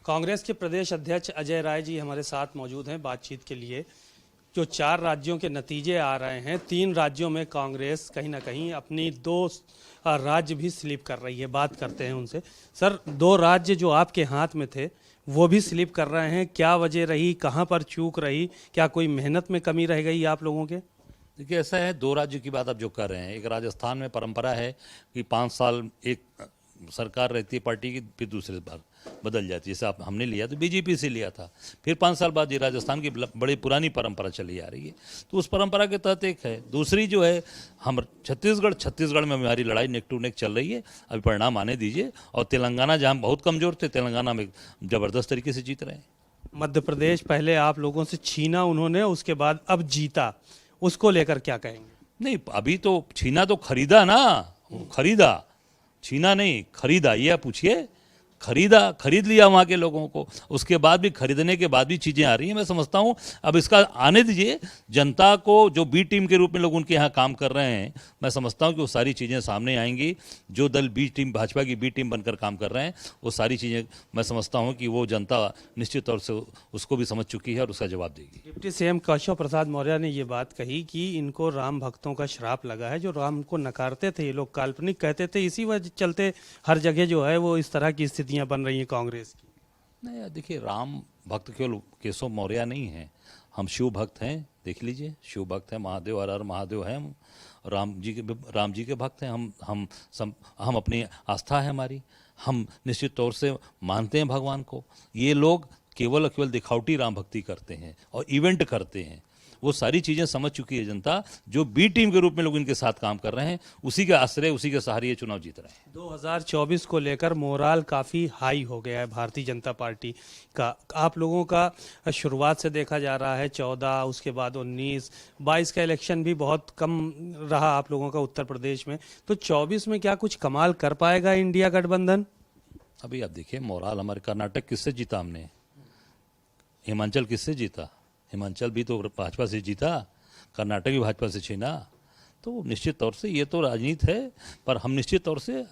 कांग्रेस के प्रदेश अध्यक्ष अजय राय जी हमारे साथ मौजूद हैं बातचीत के लिए। जो 4 राज्यों के नतीजे आ रहे हैं, 3 राज्यों में कांग्रेस कहीं ना कहीं अपनी 2 राज्य भी स्लिप कर रही है। बात करते हैं उनसे। सर, 2 राज्य जो आपके हाथ में थे वो भी स्लिप कर रहे हैं, क्या वजह रही, कहां पर चूक रही, क्या कोई मेहनत में कमी रह गई आप लोगों के? देखिए, ऐसा है, 2 राज्यों की बात आप जो कर रहे हैं, एक राजस्थान में परंपरा है कि 5 साल एक सरकार रहती है पार्टी की, फिर दूसरे बार बदल जाती है। जैसे आप हमने लिया तो बीजेपी से लिया था, फिर 5 साल बाद ये राजस्थान की बड़ी पुरानी परंपरा चली आ रही है, तो उस परंपरा के तहत एक है। दूसरी जो है, हम छत्तीसगढ़ में हमारी लड़ाई नेक टू नेक चल रही है, अभी परिणाम आने दीजिए। और तेलंगाना, जहाँ हम बहुत कमज़ोर थे, तेलंगाना में ज़बरदस्त तरीके से जीत रहे हैं। मध्य प्रदेश पहले आप लोगों से छीना उन्होंने, उसके बाद अब जीता, उसको लेकर क्या कहेंगे? नहीं, अभी तो छीना तो खरीदा ना, खरीदा, छीना नहीं खरीदा। ये आप पूछिए, खरीद लिया वहाँ के लोगों को, उसके बाद भी खरीदने के बाद भी चीज़ें आ रही हैं। मैं समझता हूँ अब इसका आने दीजिए जनता को। जो बी टीम के रूप में लोग उनके यहाँ काम कर रहे हैं, मैं समझता हूँ कि वो सारी चीज़ें सामने आएंगी। जो दल बी टीम, भाजपा की बी टीम बनकर काम कर रहे हैं, वो सारी चीज़ें मैं समझता हूँ कि वो जनता निश्चित तौर से उसको भी समझ चुकी है और उसका जवाब देगी। डिप्टी सीएम केशव प्रसाद मौर्य ने ये बात कही कि इनको राम भक्तों का श्राप लगा है। जो राम को नकारते थे, ये लोग काल्पनिक कहते थे, इसी वजह चलते हर जगह जो है वो इस तरह की स्थितियां बन रही हैं कांग्रेस की। नहीं यार, देखिए, राम भक्त केवल केशव मौर्य नहीं है, हम शिव भक्त हैं। देख लीजिए, शिव भक्त हैं, महादेव, हर हर महादेव हैं हम। राम जी के भक्त हैं हम अपनी आस्था है हमारी, हम निश्चित तौर से मानते हैं भगवान को। ये लोग केवल और केवल दिखावटी राम भक्ति करते हैं और इवेंट करते हैं। वो सारी चीज़ें समझ चुकी है जनता। जो बी टीम के रूप में लोग इनके साथ काम कर रहे हैं, उसी के आश्रय, उसी के सहारे ये चुनाव जीत रहे हैं। 2024 को लेकर मोराल काफ़ी हाई हो गया है भारतीय जनता पार्टी का। आप लोगों का शुरुआत से देखा जा रहा है 14, उसके बाद 19, 22 का इलेक्शन भी बहुत कम रहा आप लोगों का उत्तर प्रदेश में। तो 24 में क्या कुछ कमाल कर पाएगा इंडिया गठबंधन? अभी आप देखिए, मोराल हमारे कर्नाटक किससे जीता हमने, हिमाचल किससे जीता? हिमाचल भी तो भाजपा से जीता, कर्नाटक भी भाजपा से छीना। तो निश्चित तौर से ये तो राजनीति है, पर हम निश्चित तौर से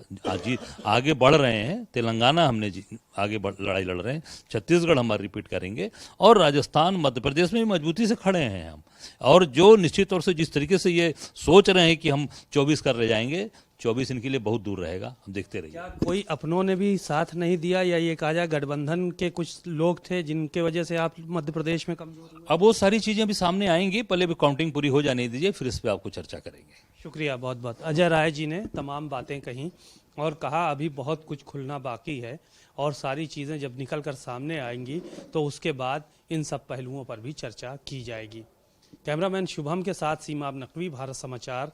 आगे बढ़ रहे हैं। तेलंगाना हमने लड़ाई लड़ रहे हैं, छत्तीसगढ़ हमारे रिपीट करेंगे, और राजस्थान, मध्य प्रदेश में भी मजबूती से खड़े हैं हम। और जो निश्चित तौर से जिस तरीके से ये सोच रहे हैं कि हम 24 कर रह जाएंगे, 24 इनके लिए बहुत दूर रहेगा, हम देखते रहिए। क्या कोई अपनों ने भी साथ नहीं दिया, या ये कहा जाए गठबंधन के कुछ लोग थे जिनके वजह से आप मध्य प्रदेश में कमजोर हुए? अब वो सारी चीज़ें भी सामने आएंगी, पहले भी काउंटिंग पूरी हो जाने दीजिए, फिर इस पर आपको चर्चा करेंगे। शुक्रिया बहुत बहुत। अजय राय जी ने तमाम बातें कहीं और कहा अभी बहुत कुछ खुलना बाकी है, और सारी चीज़ें जब निकल कर सामने आएंगी तो उसके बाद इन सब पहलुओं पर भी चर्चा की जाएगी। कैमरामैन शुभम के साथ सीमा नकवी, भारत समाचार,